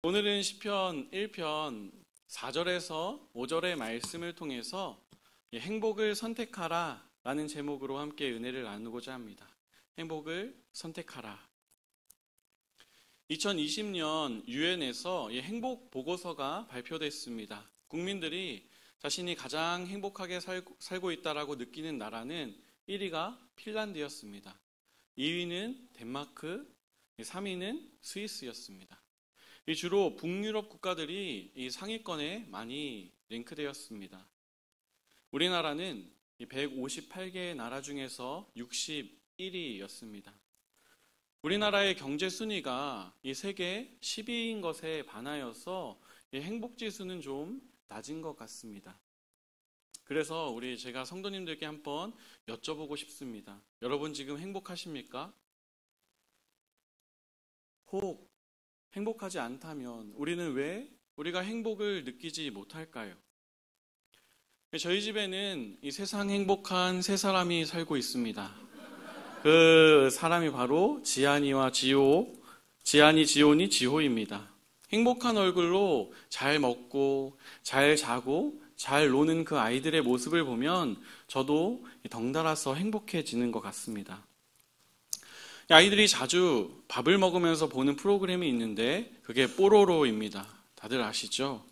오늘은 시편 1편 4절에서 5절의 말씀을 통해서 행복을 선택하라 라는 제목으로 함께 은혜를 나누고자 합니다. 행복을 선택하라. 2020년 유엔에서 행복 보고서가 발표됐습니다. 국민들이 자신이 가장 행복하게 살고 있다라고 느끼는 나라는 1위가 핀란드였습니다. 2위는 덴마크, 3위는 스위스였습니다. 주로 북유럽 국가들이 이 상위권에 많이 랭크되었습니다. 우리나라는 158개의 나라 중에서 61위였습니다. 우리나라의 경제 순위가 이 세계 10위인 것에 반하여서 행복지수는 좀 낮은 것 같습니다. 그래서 제가 성도님들께 한번 여쭤보고 싶습니다. 여러분 지금 행복하십니까? 혹 행복하지 않다면 우리는 왜 우리가 행복을 느끼지 못할까요? 저희 집에는 이 세상 행복한 세 사람이 살고 있습니다. 그 사람이 바로 지안이와 지호, 지안이, 지온이, 지호입니다. 행복한 얼굴로 잘 먹고 잘 자고 잘 노는 그 아이들의 모습을 보면 저도 덩달아서 행복해지는 것 같습니다. 아이들이 자주 밥을 먹으면서 보는 프로그램이 있는데 그게 뽀로로입니다. 다들 아시죠?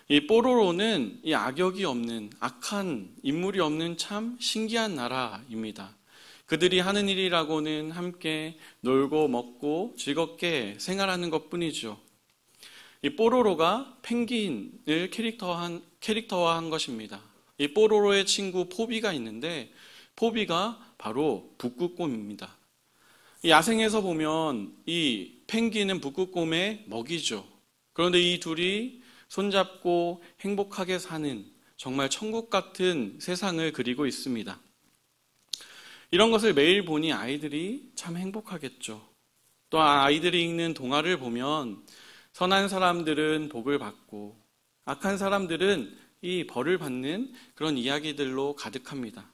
이 뽀로로는 이 악역이 없는, 악한 인물이 없는 참 신기한 나라입니다. 그들이 하는 일이라고는 함께 놀고 먹고 즐겁게 생활하는 것뿐이죠. 이 뽀로로가 펭귄을 캐릭터화한 것입니다. 이 뽀로로의 친구 포비가 있는데 포비가 바로 북극곰입니다. 야생에서 보면 이 펭귄은 북극곰의 먹이죠. 그런데 이 둘이 손잡고 행복하게 사는 정말 천국 같은 세상을 그리고 있습니다. 이런 것을 매일 보니 아이들이 참 행복하겠죠. 또 아이들이 읽는 동화를 보면 선한 사람들은 복을 받고 악한 사람들은 이 벌을 받는 그런 이야기들로 가득합니다.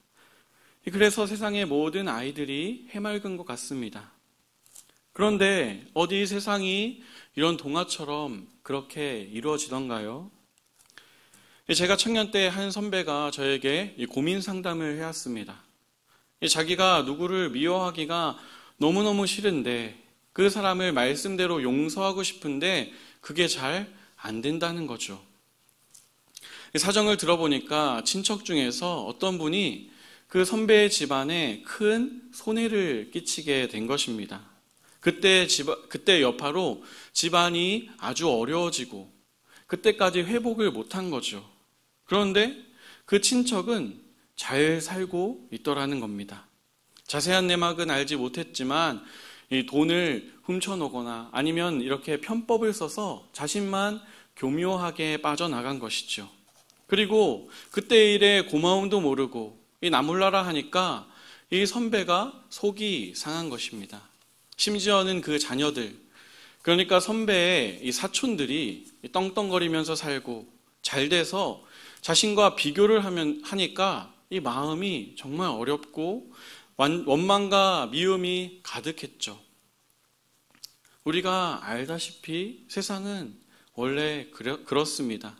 그래서 세상의 모든 아이들이 해맑은 것 같습니다. 그런데 어디 세상이 이런 동화처럼 그렇게 이루어지던가요? 제가 청년 때 한 선배가 저에게 고민 상담을 해왔습니다. 자기가 누구를 미워하기가 너무너무 싫은데 그 사람을 말씀대로 용서하고 싶은데 그게 잘 안 된다는 거죠. 사정을 들어보니까 친척 중에서 어떤 분이 그 선배의 집안에 큰 손해를 끼치게 된 것입니다. 그때 여파로 집안이 아주 어려워지고 그때까지 회복을 못한 거죠. 그런데 그 친척은 잘 살고 있더라는 겁니다. 자세한 내막은 알지 못했지만 이 돈을 훔쳐놓거나 아니면 이렇게 편법을 써서 자신만 교묘하게 빠져나간 것이죠. 그리고 그때 일에 고마움도 모르고 이 나몰라라 하니까 이 선배가 속이 상한 것입니다. 심지어는 그 자녀들, 그러니까 선배의 이 사촌들이 떵떵거리면서 살고 잘 돼서 자신과 비교를 하니까 이 마음이 정말 어렵고 원망과 미움이 가득했죠. 우리가 알다시피 세상은 원래 그렇습니다.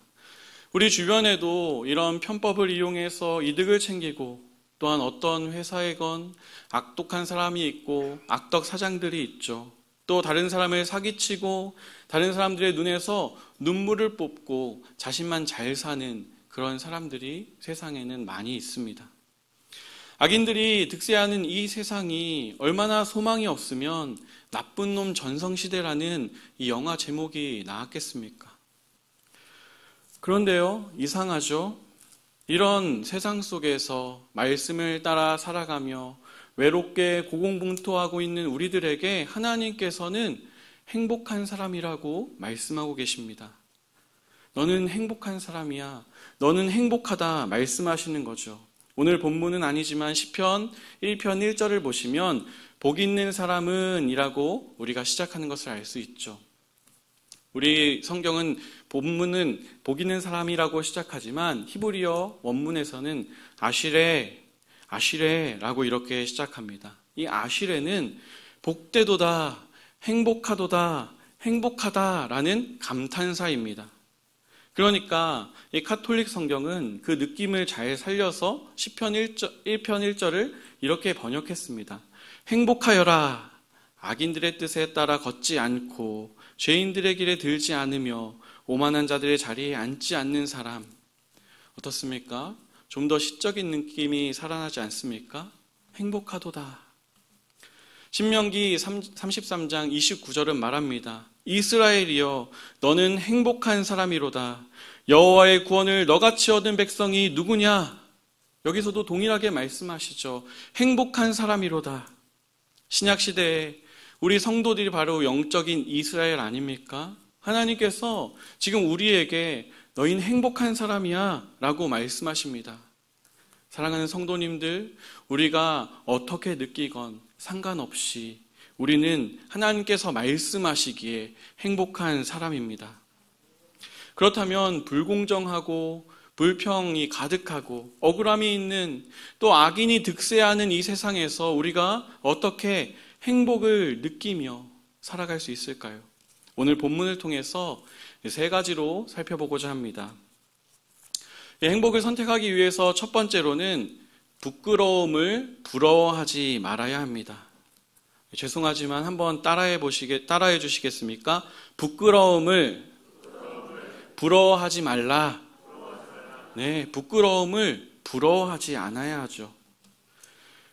우리 주변에도 이런 편법을 이용해서 이득을 챙기고 또한 어떤 회사에건 악독한 사람이 있고 악덕 사장들이 있죠. 또 다른 사람을 사기치고 다른 사람들의 눈에서 눈물을 뽑고 자신만 잘 사는 그런 사람들이 세상에는 많이 있습니다. 악인들이 득세하는 이 세상이 얼마나 소망이 없으면 나쁜 놈 전성시대라는 이 영화 제목이 나왔겠습니까? 그런데요, 이상하죠? 이런 세상 속에서 말씀을 따라 살아가며 외롭게 고공분투하고 있는 우리들에게 하나님께서는 행복한 사람이라고 말씀하고 계십니다. 너는 행복한 사람이야. 너는 행복하다 말씀하시는 거죠. 오늘 본문은 아니지만 시편 1편 1절을 보시면 복 있는 사람은 이라고 우리가 시작하는 것을 알 수 있죠. 우리 성경은 본문은 복 있는 사람이라고 시작하지만 히브리어 원문에서는 아시레라고 이렇게 시작합니다. 이 아시레는 복되도다, 행복하도다, 행복하다라는 감탄사입니다. 그러니까 이 카톨릭 성경은 그 느낌을 잘 살려서 시편 1편 1절을 이렇게 번역했습니다. 행복하여라. 악인들의 뜻에 따라 걷지 않고 죄인들의 길에 들지 않으며 오만한 자들의 자리에 앉지 않는 사람. 어떻습니까? 좀 더 시적인 느낌이 살아나지 않습니까? 행복하도다. 신명기 33장 29절은 말합니다. 이스라엘이여 너는 행복한 사람이로다. 여호와의 구원을 너같이 얻은 백성이 누구냐? 여기서도 동일하게 말씀하시죠. 행복한 사람이로다. 신약시대에 우리 성도들이 바로 영적인 이스라엘 아닙니까? 하나님께서 지금 우리에게 너희는 행복한 사람이야 라고 말씀하십니다. 사랑하는 성도님들, 우리가 어떻게 느끼건 상관없이 우리는 하나님께서 말씀하시기에 행복한 사람입니다. 그렇다면 불공정하고 불평이 가득하고 억울함이 있는 또 악인이 득세하는 이 세상에서 우리가 어떻게 행복을 느끼며 살아갈 수 있을까요? 오늘 본문을 통해서 3가지로 살펴보고자 합니다. 행복을 선택하기 위해서 첫 번째로는 부끄러움을 부러워하지 말아야 합니다. 죄송하지만 한번 따라해 주시겠습니까? 부끄러움을 부러워하지 말라. 네, 부끄러움을 부러워하지 않아야 하죠.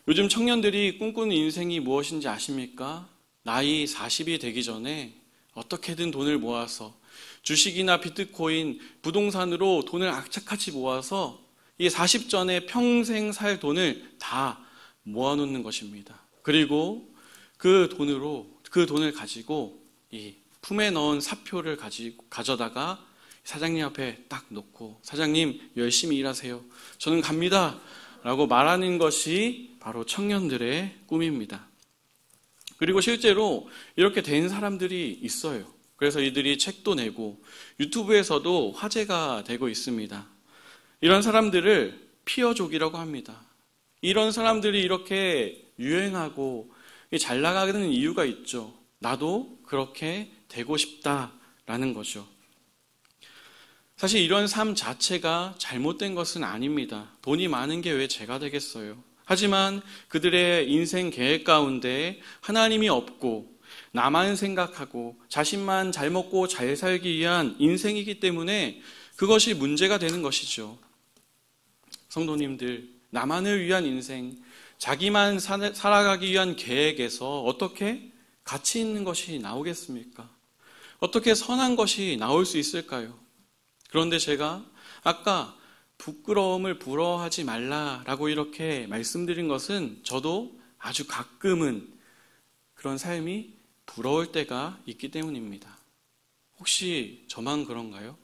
요즘 청년들이 꿈꾸는 인생이 무엇인지 아십니까? 나이 40이 되기 전에 어떻게든 돈을 모아서 주식이나 비트코인, 부동산으로 돈을 악착같이 모아서 이 40 전에 평생 살 돈을 다 모아놓는 것입니다. 그리고 그 돈을 가지고 이 품에 넣은 사표를 가져다가 사장님 앞에 딱 놓고 사장님 열심히 일하세요. 저는 갑니다. 라고 말하는 것이 바로 청년들의 꿈입니다. 그리고 실제로 이렇게 된 사람들이 있어요. 그래서 이들이 책도 내고 유튜브에서도 화제가 되고 있습니다. 이런 사람들을 피어족이라고 합니다. 이런 사람들이 이렇게 유행하고 잘 나가는 이유가 있죠. 나도 그렇게 되고 싶다라는 거죠. 사실 이런 삶 자체가 잘못된 것은 아닙니다. 돈이 많은 게 왜 죄가 되겠어요? 하지만 그들의 인생 계획 가운데 하나님이 없고 나만 생각하고 자신만 잘 먹고 잘 살기 위한 인생이기 때문에 그것이 문제가 되는 것이죠. 성도님들, 나만을 위한 인생, 자기만 살아가기 위한 계획에서 어떻게 가치 있는 것이 나오겠습니까? 어떻게 선한 것이 나올 수 있을까요? 그런데 제가 아까 부끄러움을 부러워하지 말라라고 이렇게 말씀드린 것은 저도 아주 가끔은 그런 삶이 부러울 때가 있기 때문입니다. 혹시 저만 그런가요?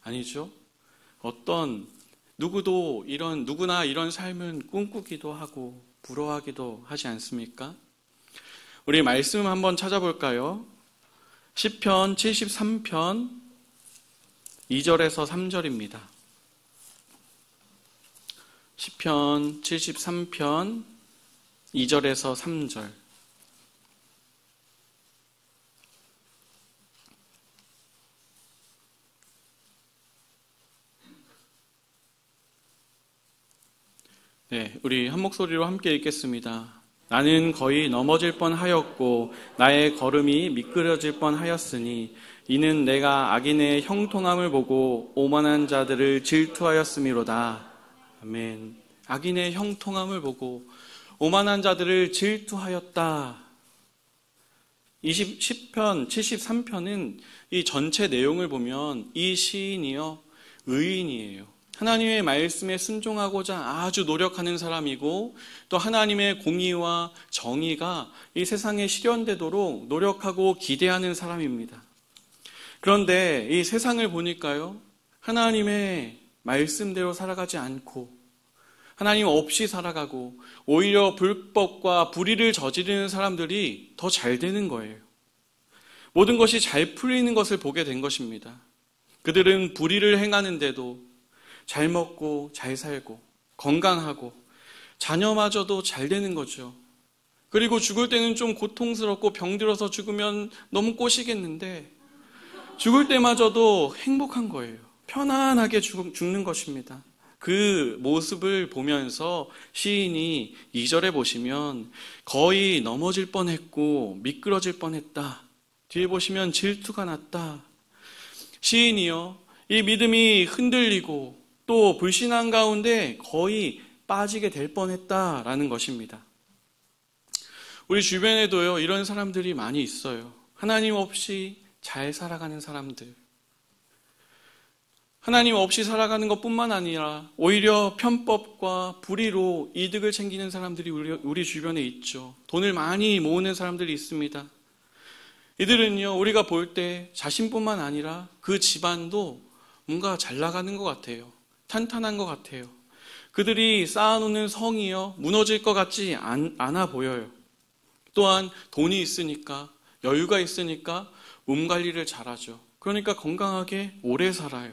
아니죠. 누구나 이런 삶은 꿈꾸기도 하고 부러워하기도 하지 않습니까? 우리 말씀 한번 찾아볼까요? 시편 73편 2절에서 3절입니다. 시편 73편 2절에서 3절. 네, 우리 한 목소리로 함께 읽겠습니다. 나는 거의 넘어질 뻔하였고 나의 걸음이 미끄러질 뻔하였으니 이는 내가 악인의 형통함을 보고 오만한 자들을 질투하였음이로다. 아멘. 악인의 형통함을 보고 오만한 자들을 질투하였다. 10편, 73편은 이 전체 내용을 보면 이 시인이요, 의인이에요. 하나님의 말씀에 순종하고자 아주 노력하는 사람이고 또 하나님의 공의와 정의가 이 세상에 실현되도록 노력하고 기대하는 사람입니다. 그런데 이 세상을 보니까요, 하나님의 말씀대로 살아가지 않고 하나님 없이 살아가고 오히려 불법과 불의를 저지르는 사람들이 더 잘 되는 거예요. 모든 것이 잘 풀리는 것을 보게 된 것입니다. 그들은 불의를 행하는데도 잘 먹고 잘 살고 건강하고 자녀마저도 잘 되는 거죠. 그리고 죽을 때는 좀 고통스럽고 병들어서 죽으면 너무 꼬시겠는데 죽을 때마저도 행복한 거예요. 편안하게 죽는 것입니다. 그 모습을 보면서 시인이 2절에 보시면 거의 넘어질 뻔했고 미끄러질 뻔했다. 뒤에 보시면 질투가 났다. 시인이요, 이 믿음이 흔들리고 또 불신앙 가운데 거의 빠지게 될 뻔했다라는 것입니다. 우리 주변에도요, 이런 사람들이 많이 있어요. 하나님 없이 잘 살아가는 사람들. 하나님 없이 살아가는 것뿐만 아니라 오히려 편법과 불의로 이득을 챙기는 사람들이 우리 주변에 있죠. 돈을 많이 모으는 사람들이 있습니다. 이들은요, 우리가 볼 때 자신뿐만 아니라 그 집안도 뭔가 잘 나가는 것 같아요. 탄탄한 것 같아요. 그들이 쌓아놓는 성이요, 무너질 것 같지 않아 보여요. 또한 돈이 있으니까, 여유가 있으니까 몸 관리를 잘하죠. 그러니까 건강하게 오래 살아요.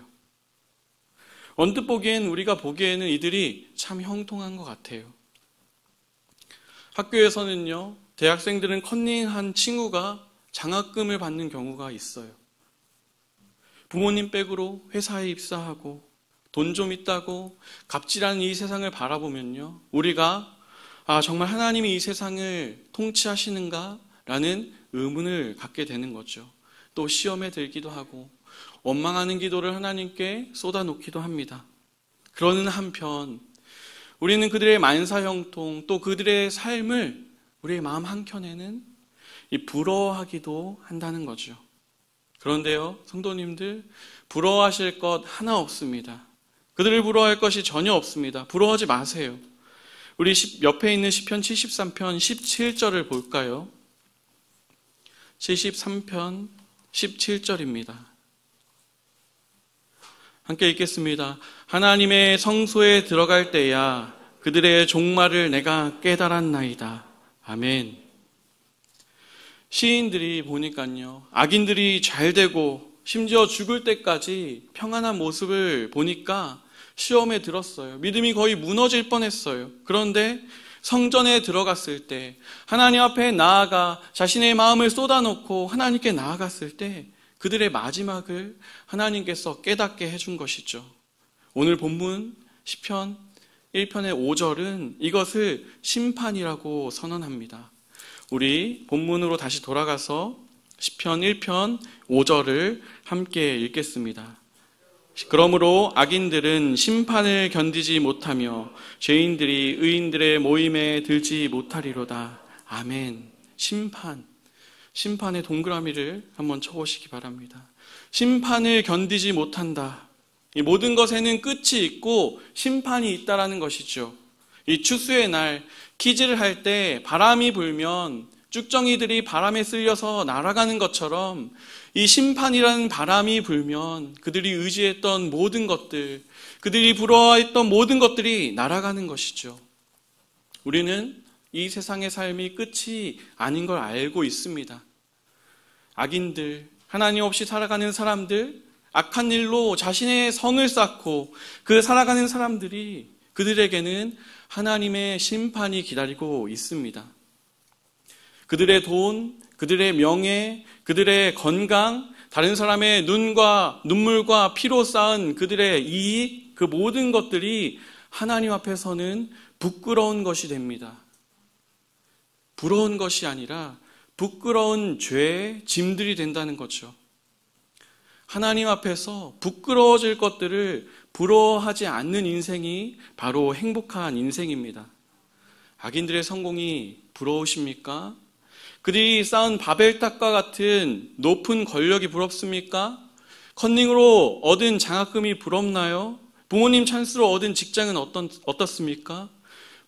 언뜻 보기엔, 우리가 보기에는 이들이 참 형통한 것 같아요. 학교에서는요, 대학생들은 컨닝한 친구가 장학금을 받는 경우가 있어요. 부모님 백으로 회사에 입사하고 돈 좀 있다고 갑질하는 이 세상을 바라보면요, 우리가 정말 하나님이 이 세상을 통치하시는가? 라는 의문을 갖게 되는 거죠. 또 시험에 들기도 하고 원망하는 기도를 하나님께 쏟아놓기도 합니다. 그러는 한편 우리는 그들의 만사형통, 또 그들의 삶을 우리의 마음 한켠에는 부러워하기도 한다는 거죠. 그런데요, 성도님들, 부러워하실 것 하나 없습니다. 그들을 부러워할 것이 전혀 없습니다. 부러워하지 마세요. 우리 옆에 있는 시편 73편 17절을 볼까요? 73편 17절입니다. 함께 읽겠습니다. 하나님의 성소에 들어갈 때야 그들의 종말을 내가 깨달았나이다. 아멘. 시인들이 보니까요, 악인들이 잘 되고 심지어 죽을 때까지 평안한 모습을 보니까 시험에 들었어요. 믿음이 거의 무너질 뻔했어요. 그런데 성전에 들어갔을 때, 하나님 앞에 나아가 자신의 마음을 쏟아놓고 하나님께 나아갔을 때 그들의 마지막을 하나님께서 깨닫게 해준 것이죠. 오늘 본문 시편 1편의 5절은 이것을 심판이라고 선언합니다. 우리 본문으로 다시 돌아가서 시편 1편 5절을 함께 읽겠습니다. 그러므로 악인들은 심판을 견디지 못하며 죄인들이 의인들의 모임에 들지 못하리로다. 아멘. 심판의 동그라미를 한번 쳐보시기 바랍니다. 심판을 견디지 못한다. 이 모든 것에는 끝이 있고 심판이 있다라는 것이죠. 이 추수의 날 키즈를 할 때 바람이 불면 쭉정이들이 바람에 쓸려서 날아가는 것처럼 이 심판이라는 바람이 불면 그들이 의지했던 모든 것들, 그들이 부러워했던 모든 것들이 날아가는 것이죠. 우리는 이 세상의 삶이 끝이 아닌 걸 알고 있습니다. 악인들, 하나님 없이 살아가는 사람들, 악한 일로 자신의 성을 쌓고 그 살아가는 사람들이, 그들에게는 하나님의 심판이 기다리고 있습니다. 그들의 돈, 그들의 명예, 그들의 건강, 다른 사람의 눈과 눈물과 피로 쌓은 그들의 이익, 그 모든 것들이 하나님 앞에서는 부끄러운 것이 됩니다. 부러운 것이 아니라 부끄러운 죄의 짐들이 된다는 거죠. 하나님 앞에서 부끄러워질 것들을 부러워하지 않는 인생이 바로 행복한 인생입니다. 악인들의 성공이 부러우십니까? 그들이 쌓은 바벨탑과 같은 높은 권력이 부럽습니까? 컨닝으로 얻은 장학금이 부럽나요? 부모님 찬스로 얻은 직장은 어떻습니까?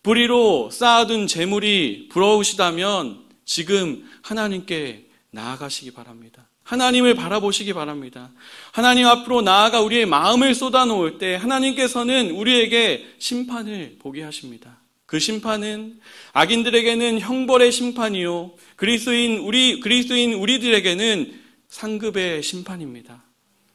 불의로 쌓아둔 재물이 부러우시다면 지금 하나님께 나아가시기 바랍니다. 하나님을 바라보시기 바랍니다. 하나님 앞으로 나아가 우리의 마음을 쏟아놓을 때 하나님께서는 우리에게 심판을 보게 하십니다. 그 심판은 악인들에게는 형벌의 심판이요, 그리스도인 우리들에게는 상급의 심판입니다.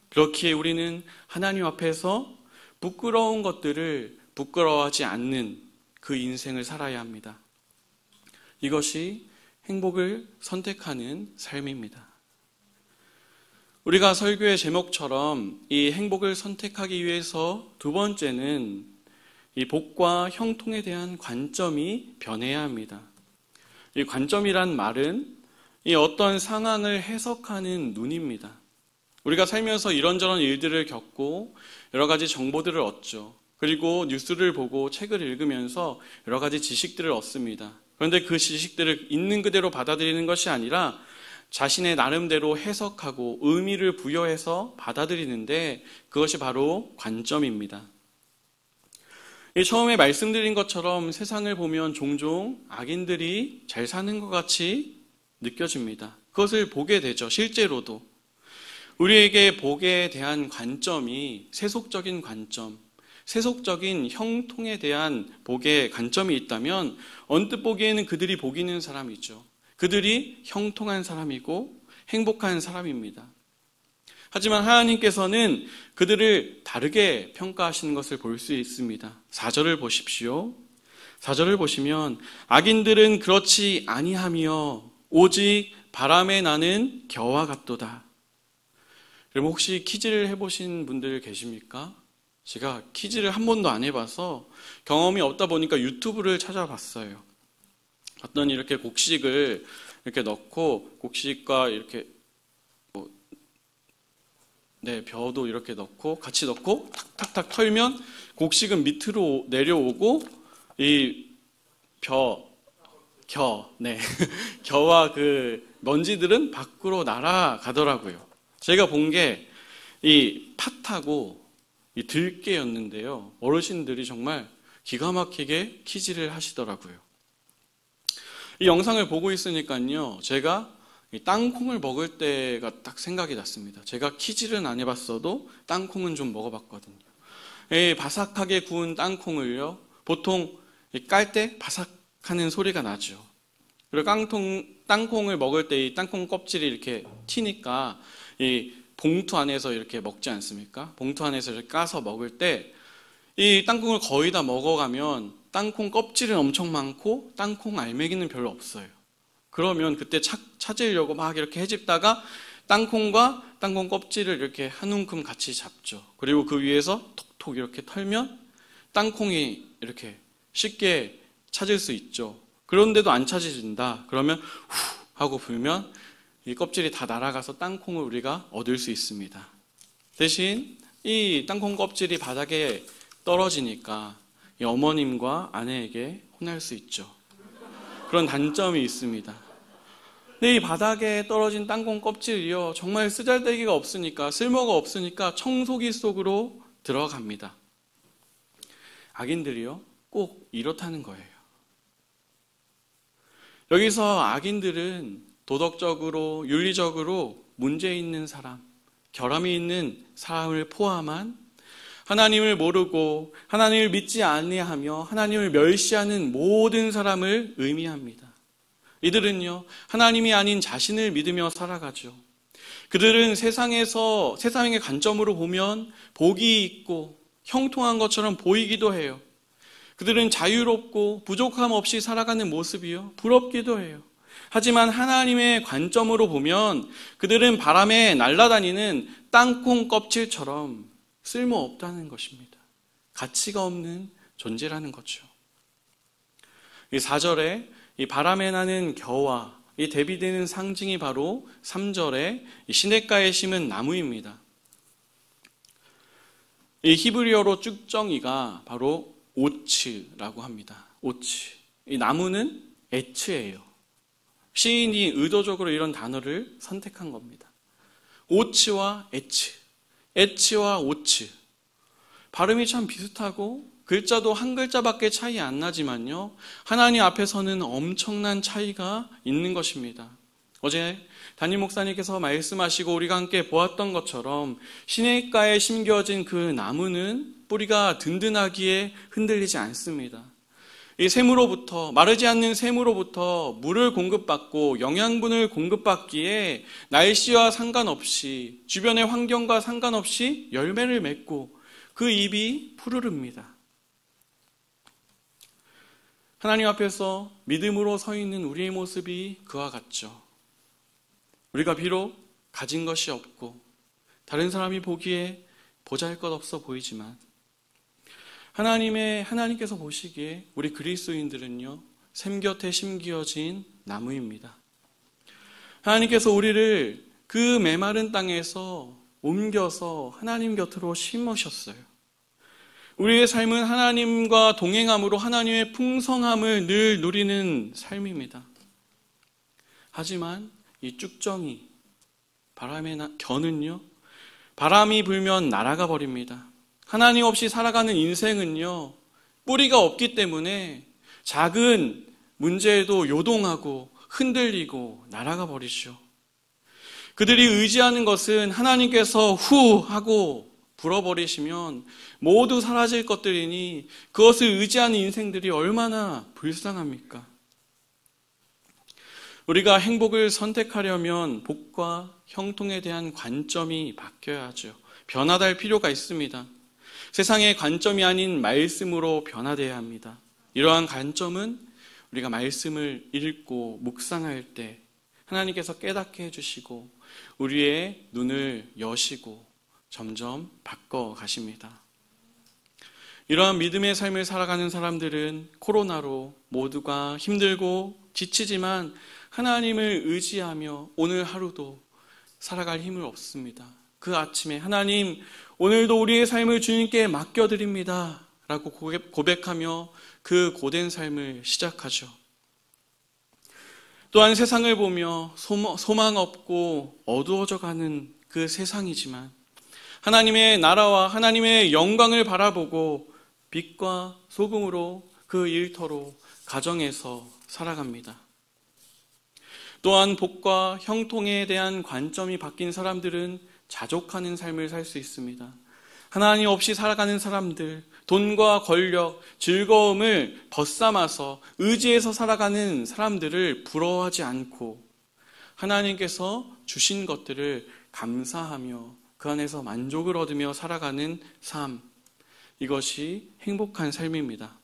그렇기에 우리는 하나님 앞에서 부끄러운 것들을 부끄러워하지 않는 그 인생을 살아야 합니다. 이것이 행복을 선택하는 삶입니다. 우리가 설교의 제목처럼 이 행복을 선택하기 위해서 두 번째는 이 복과 형통에 대한 관점이 변해야 합니다. 이 관점이란 말은 이 어떤 상황을 해석하는 눈입니다. 우리가 살면서 이런저런 일들을 겪고 여러 가지 정보들을 얻죠. 그리고 뉴스를 보고 책을 읽으면서 여러 가지 지식들을 얻습니다. 그런데 그 지식들을 있는 그대로 받아들이는 것이 아니라 자신의 나름대로 해석하고 의미를 부여해서 받아들이는데 그것이 바로 관점입니다. 처음에 말씀드린 것처럼 세상을 보면 종종 악인들이 잘 사는 것 같이 느껴집니다. 그것을 보게 되죠. 실제로도. 우리에게 복에 대한 관점이 세속적인 관점, 세속적인 형통에 대한 복의 관점이 있다면 언뜻 보기에는 그들이 복 있는 사람이죠. 그들이 형통한 사람이고 행복한 사람입니다. 하지만 하나님께서는 그들을 다르게 평가하시는 것을 볼 수 있습니다. 4절을 보십시오. 4절을 보시면 악인들은 그렇지 아니하며 오직 바람에 나는 겨와 같도다. 여러분 혹시 퀴즈를 해보신 분들 계십니까? 제가 퀴즈를 한 번도 안 해봐서 경험이 없다 보니까 유튜브를 찾아봤어요. 봤더니 이렇게 곡식을 이렇게 넣고 곡식과 이렇게 벼도 이렇게 넣고 같이 넣고 탁탁탁 털면 곡식은 밑으로 내려오고 이 겨와 그 먼지들은 밖으로 날아가더라고요. 제가 본 게 이 팥하고 이 들깨였는데요. 어르신들이 정말 기가 막히게 퀴즈를 하시더라고요. 이 영상을 보고 있으니까요. 제가 이 땅콩을 먹을 때가 딱 생각이 났습니다. 제가 퀴즈는 안 해봤어도 땅콩은 좀 먹어봤거든요. 이 바삭하게 구운 땅콩을요. 보통 깔 때 바삭하는 소리가 나죠. 그리고 땅콩을 먹을 때 이 땅콩 껍질이 이렇게 튀니까 이 봉투 안에서 이렇게 먹지 않습니까? 봉투 안에서 이렇게 까서 먹을 때 이 땅콩을 거의 다 먹어가면 땅콩 껍질은 엄청 많고 땅콩 알맹이는 별로 없어요. 그러면 그때 찾으려고 막 이렇게 헤집다가 땅콩과 땅콩 껍질을 이렇게 한 움큼 같이 잡죠. 그리고 그 위에서 톡톡 이렇게 털면 땅콩이 이렇게 쉽게 찾을 수 있죠. 그런데도 안 찾아진다. 그러면 후 하고 불면 이 껍질이 다 날아가서 땅콩을 우리가 얻을 수 있습니다. 대신 이 땅콩 껍질이 바닥에 떨어지니까 이 어머님과 아내에게 혼날 수 있죠. 그런 단점이 있습니다. 근데 이 바닥에 떨어진 땅콩 껍질이요. 정말 쓰잘데기가 없으니까 쓸모가 없으니까 청소기 속으로 들어갑니다. 악인들이요. 꼭 이렇다는 거예요. 여기서 악인들은 도덕적으로 윤리적으로 문제 있는 사람, 결함이 있는 사람을 포함한 하나님을 모르고 하나님을 믿지 아니하며 하나님을 멸시하는 모든 사람을 의미합니다. 이들은요, 하나님이 아닌 자신을 믿으며 살아가죠. 그들은 세상의 관점으로 보면 복이 있고 형통한 것처럼 보이기도 해요. 그들은 자유롭고 부족함 없이 살아가는 모습이요, 부럽기도 해요. 하지만 하나님의 관점으로 보면 그들은 바람에 날아다니는 땅콩 껍질처럼 쓸모없다는 것입니다. 가치가 없는 존재라는 거죠. 이 4절에 이 바람에 나는 겨와 이 대비되는 상징이 바로 3절에 이 시냇가에 심은 나무입니다. 이 히브리어로 쭉정이가 바로 오츠라고 합니다. 오츠. 이 나무는 에츠예요. 시인이 의도적으로 이런 단어를 선택한 겁니다. 오츠와 에츠, 에츠와 오츠. 발음이 참 비슷하고 글자도 한 글자밖에 차이 안 나지만요. 하나님 앞에서는 엄청난 차이가 있는 것입니다. 어제 담임 목사님께서 말씀하시고 우리가 함께 보았던 것처럼 시냇가에 심겨진 그 나무는 뿌리가 든든하기에 흔들리지 않습니다. 이 샘으로부터, 마르지 않는 샘으로부터 물을 공급받고 영양분을 공급받기에 날씨와 상관없이, 주변의 환경과 상관없이 열매를 맺고 그 잎이 푸르릅니다. 하나님 앞에서 믿음으로 서 있는 우리의 모습이 그와 같죠. 우리가 비록 가진 것이 없고 다른 사람이 보기에 보잘것없어 보이지만 하나님께서 보시기에 우리 그리스도인들은요, 샘 곁에 심기어진 나무입니다. 하나님께서 우리를 그 메마른 땅에서 옮겨서 하나님 곁으로 심으셨어요. 우리의 삶은 하나님과 동행함으로 하나님의 풍성함을 늘 누리는 삶입니다. 하지만 이 쭉정이 바람의 겨는요, 바람이 불면 날아가 버립니다. 하나님 없이 살아가는 인생은요, 뿌리가 없기 때문에 작은 문제에도 요동하고 흔들리고 날아가 버리죠. 그들이 의지하는 것은 하나님께서 후 하고 불어버리시면 모두 사라질 것들이니 그것을 의지하는 인생들이 얼마나 불쌍합니까? 우리가 행복을 선택하려면 복과 형통에 대한 관점이 바뀌어야 하죠. 변화될 필요가 있습니다. 세상의 관점이 아닌 말씀으로 변화되어야 합니다. 이러한 관점은 우리가 말씀을 읽고 묵상할 때 하나님께서 깨닫게 해주시고 우리의 눈을 여시고 점점 바꿔 가십니다. 이러한 믿음의 삶을 살아가는 사람들은 코로나로 모두가 힘들고 지치지만 하나님을 의지하며 오늘 하루도 살아갈 힘을 얻습니다. 그 아침에 하나님, 오늘도 우리의 삶을 주님께 맡겨드립니다 라고 고백하며 그 고된 삶을 시작하죠. 또한 세상을 보며 소망 없고 어두워져가는 그 세상이지만 하나님의 나라와 하나님의 영광을 바라보고 빛과 소금으로 그 일터로 가정에서 살아갑니다. 또한 복과 형통에 대한 관점이 바뀐 사람들은 자족하는 삶을 살 수 있습니다. 하나님 없이 살아가는 사람들, 돈과 권력, 즐거움을 벗삼아서 의지해서 살아가는 사람들을 부러워하지 않고 하나님께서 주신 것들을 감사하며 그 안에서 만족을 얻으며 살아가는 삶, 이것이 행복한 삶입니다.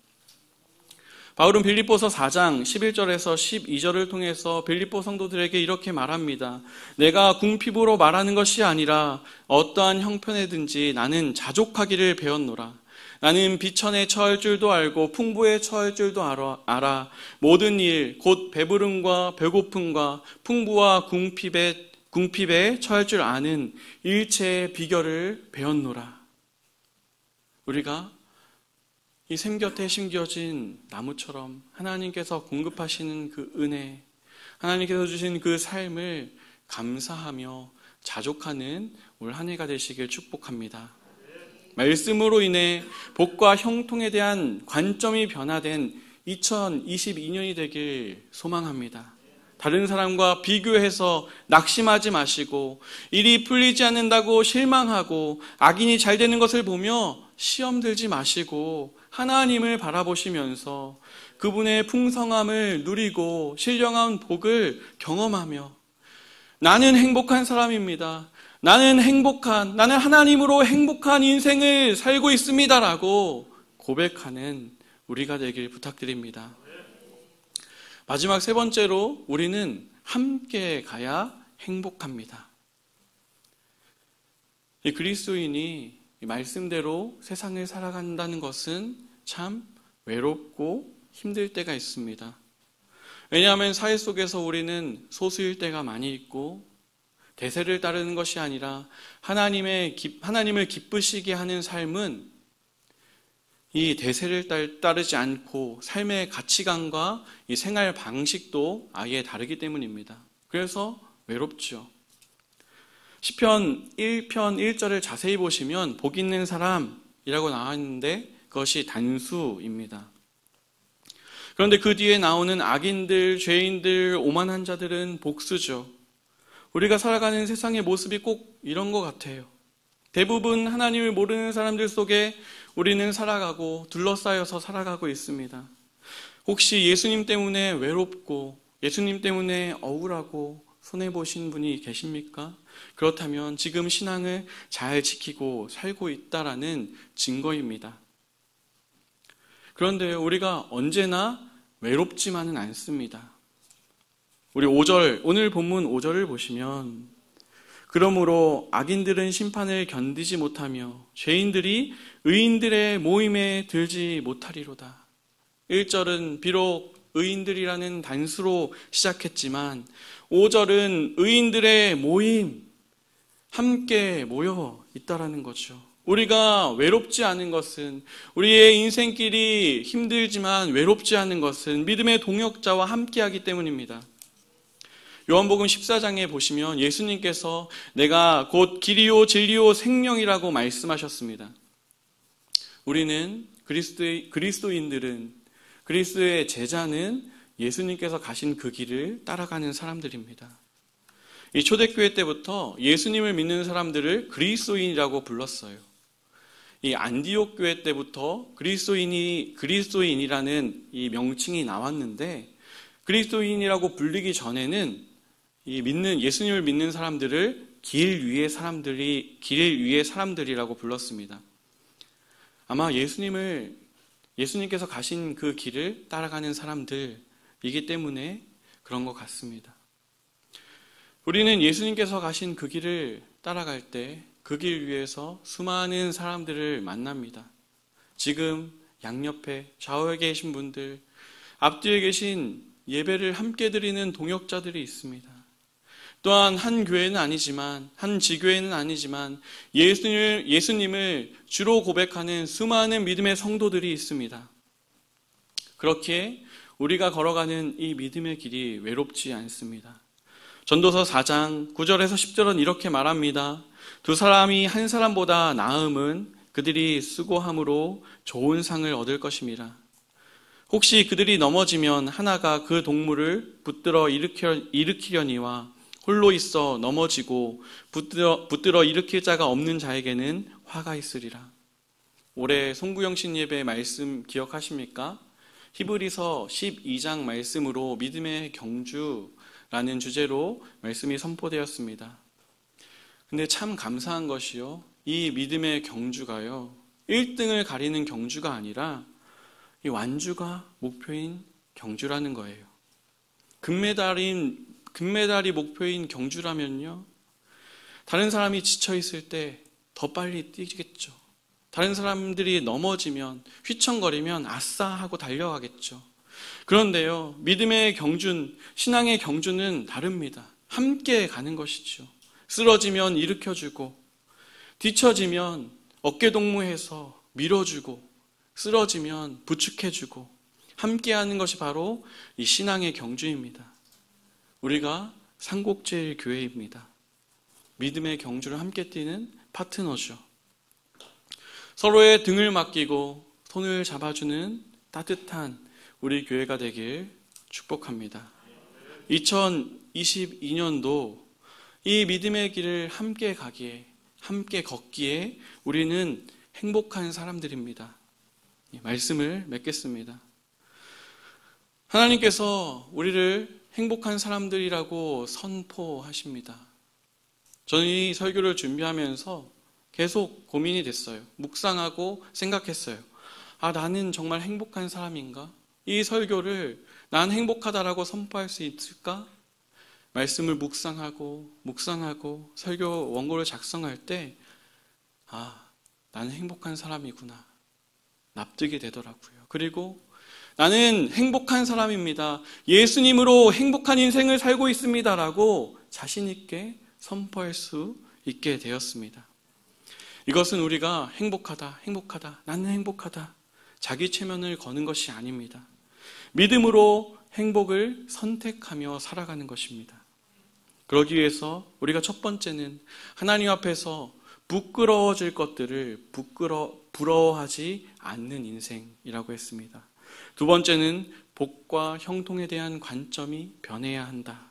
바울은 빌립보서 4장 11절에서 12절을 통해서 빌립보 성도들에게 이렇게 말합니다. 내가 궁핍으로 말하는 것이 아니라 어떠한 형편에든지 나는 자족하기를 배웠노라. 나는 비천에 처할 줄도 알고 풍부에 처할 줄도 알아. 모든 일, 곧 배부름과 배고픔과 풍부와 궁핍에 처할 줄 아는 일체의 비결을 배웠노라. 우리가 이 샘 곁에 심겨진 나무처럼 하나님께서 공급하시는 그 은혜, 하나님께서 주신 그 삶을 감사하며 자족하는 올 한 해가 되시길 축복합니다. 말씀으로 인해 복과 형통에 대한 관점이 변화된 2022년이 되길 소망합니다. 다른 사람과 비교해서 낙심하지 마시고 일이 풀리지 않는다고 실망하고 악인이 잘 되는 것을 보며 시험 들지 마시고 하나님을 바라보시면서 그분의 풍성함을 누리고 신령한 복을 경험하며 나는 행복한 사람입니다. 나는 하나님으로 행복한 인생을 살고 있습니다라고 고백하는 우리가 되길 부탁드립니다. 마지막 세 번째로 우리는 함께 가야 행복합니다. 이 그리스도인이 이 말씀대로 세상을 살아간다는 것은 참 외롭고 힘들 때가 있습니다. 왜냐하면 사회 속에서 우리는 소수일 때가 많이 있고 대세를 따르는 것이 아니라 하나님을 기쁘시게 하는 삶은 이 대세를 따르지 않고 삶의 가치관과 이 생활 방식도 아예 다르기 때문입니다. 그래서 외롭죠. 시편 1편 1절을 자세히 보시면 복 있는 사람이라고 나왔는데 그것이 단수입니다. 그런데 그 뒤에 나오는 악인들, 죄인들, 오만한 자들은 복수죠. 우리가 살아가는 세상의 모습이 꼭 이런 것 같아요. 대부분 하나님을 모르는 사람들 속에 우리는 살아가고 둘러싸여서 살아가고 있습니다. 혹시 예수님 때문에 외롭고 예수님 때문에 억울하고 손해보신 분이 계십니까? 그렇다면 지금 신앙을 잘 지키고 살고 있다라는 증거입니다. 그런데 우리가 언제나 외롭지만은 않습니다. 우리 5절, 오늘 본문 5절을 보시면 그러므로 악인들은 심판을 견디지 못하며 죄인들이 의인들의 모임에 들지 못하리로다. 1절은 비록 의인들이라는 단수로 시작했지만 5절은 의인들의 모임, 함께 모여 있다라는 거죠. 우리가 외롭지 않은 것은, 우리의 인생길이 힘들지만 외롭지 않은 것은 믿음의 동역자와 함께하기 때문입니다. 요한복음 14장에 보시면 예수님께서 내가 곧 길이요 진리요 생명이라고 말씀하셨습니다. 우리는 그리스도인들은, 그리스도의 제자는 예수님께서 가신 그 길을 따라가는 사람들입니다. 이 초대교회 때부터 예수님을 믿는 사람들을 그리스도인이라고 불렀어요. 이 안디옥 교회 때부터 그리스도인이라는 이 명칭이 나왔는데, 그리스도인이라고 불리기 전에는 예수님을 믿는 사람들을 길 위의 사람들이라고 불렀습니다. 아마 예수님께서 가신 그 길을 따라가는 사람들이기 때문에 그런 것 같습니다. 우리는 예수님께서 가신 그 길을 따라갈 때 그 길 위에서 수많은 사람들을 만납니다. 지금 양옆에 좌우에 계신 분들, 앞뒤에 계신 예배를 함께 드리는 동역자들이 있습니다. 또한 한 교회는 아니지만, 한 지교회는 아니지만 예수님을 주로 고백하는 수많은 믿음의 성도들이 있습니다. 그렇기에 우리가 걸어가는 이 믿음의 길이 외롭지 않습니다. 전도서 4장 9절에서 10절은 이렇게 말합니다. 두 사람이 한 사람보다 나음은 그들이 수고함으로 좋은 상을 얻을 것임이라. 혹시 그들이 넘어지면 하나가 그 동물을 붙들어 일으키려니와 홀로 있어 넘어지고 붙들어 일으킬 자가 없는 자에게는 화가 있으리라. 올해 송구영신 예배 말씀 기억하십니까? 히브리서 12장 말씀으로 믿음의 경주라는 주제로 말씀이 선포되었습니다. 근데 참 감사한 것이요, 이 믿음의 경주가요 1등을 가리는 경주가 아니라 이 완주가 목표인 경주라는 거예요. 금메달이 목표인 경주라면요, 다른 사람이 지쳐있을 때 더 빨리 뛰겠죠. 다른 사람들이 넘어지면, 휘청거리면 아싸 하고 달려가겠죠. 그런데요, 믿음의 경주는, 신앙의 경주는 다릅니다. 함께 가는 것이죠. 쓰러지면 일으켜주고, 뒤처지면 어깨동무해서 밀어주고, 쓰러지면 부축해주고, 함께하는 것이 바로 이 신앙의 경주입니다. 우리가 삼국제일교회입니다. 믿음의 경주를 함께 뛰는 파트너죠. 서로의 등을 맡기고 손을 잡아주는 따뜻한 우리 교회가 되길 축복합니다. 2022년도 이 믿음의 길을 함께 가기에, 함께 걷기에 우리는 행복한 사람들입니다. 말씀을 맺겠습니다. 하나님께서 우리를 행복한 사람들이라고 선포하십니다. 저는 이 설교를 준비하면서 계속 고민이 됐어요. 묵상하고 생각했어요. 나는 정말 행복한 사람인가? 이 설교를 난 행복하다라고 선포할 수 있을까? 말씀을 묵상하고 설교 원고를 작성할 때 나는 행복한 사람이구나 납득이 되더라고요. 그리고 나는 행복한 사람입니다. 예수님으로 행복한 인생을 살고 있습니다라고 자신 있게 선포할 수 있게 되었습니다. 이것은 우리가 행복하다, 나는 행복하다, 자기 체면을 거는 것이 아닙니다. 믿음으로 행복을 선택하며 살아가는 것입니다. 그러기 위해서 우리가 첫 번째는 하나님 앞에서 부끄러워질 것들을 부러워하지 않는 인생이라고 했습니다. 두 번째는 복과 형통에 대한 관점이 변해야 한다.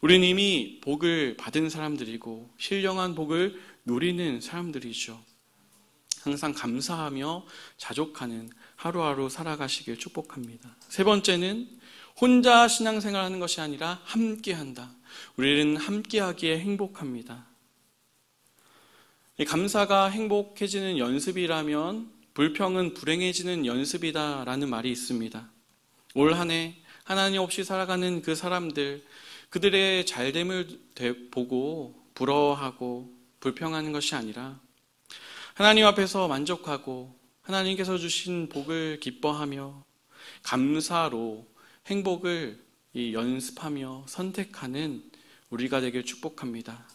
우리는 이미 복을 받은 사람들이고 신령한 복을 누리는 사람들이죠. 항상 감사하며 자족하는 하루하루 살아가시길 축복합니다. 세 번째는 혼자 신앙생활하는 것이 아니라 함께한다. 우리는 함께하기에 행복합니다. 감사가 행복해지는 연습이라면 불평은 불행해지는 연습이다라는 말이 있습니다. 올 한 해 하나님 없이 살아가는 그 사람들, 그들의 잘됨을 보고 부러워하고 불평하는 것이 아니라 하나님 앞에서 만족하고 하나님께서 주신 복을 기뻐하며 감사로 행복을 연습하며 선택하는 우리가 되길 축복합니다.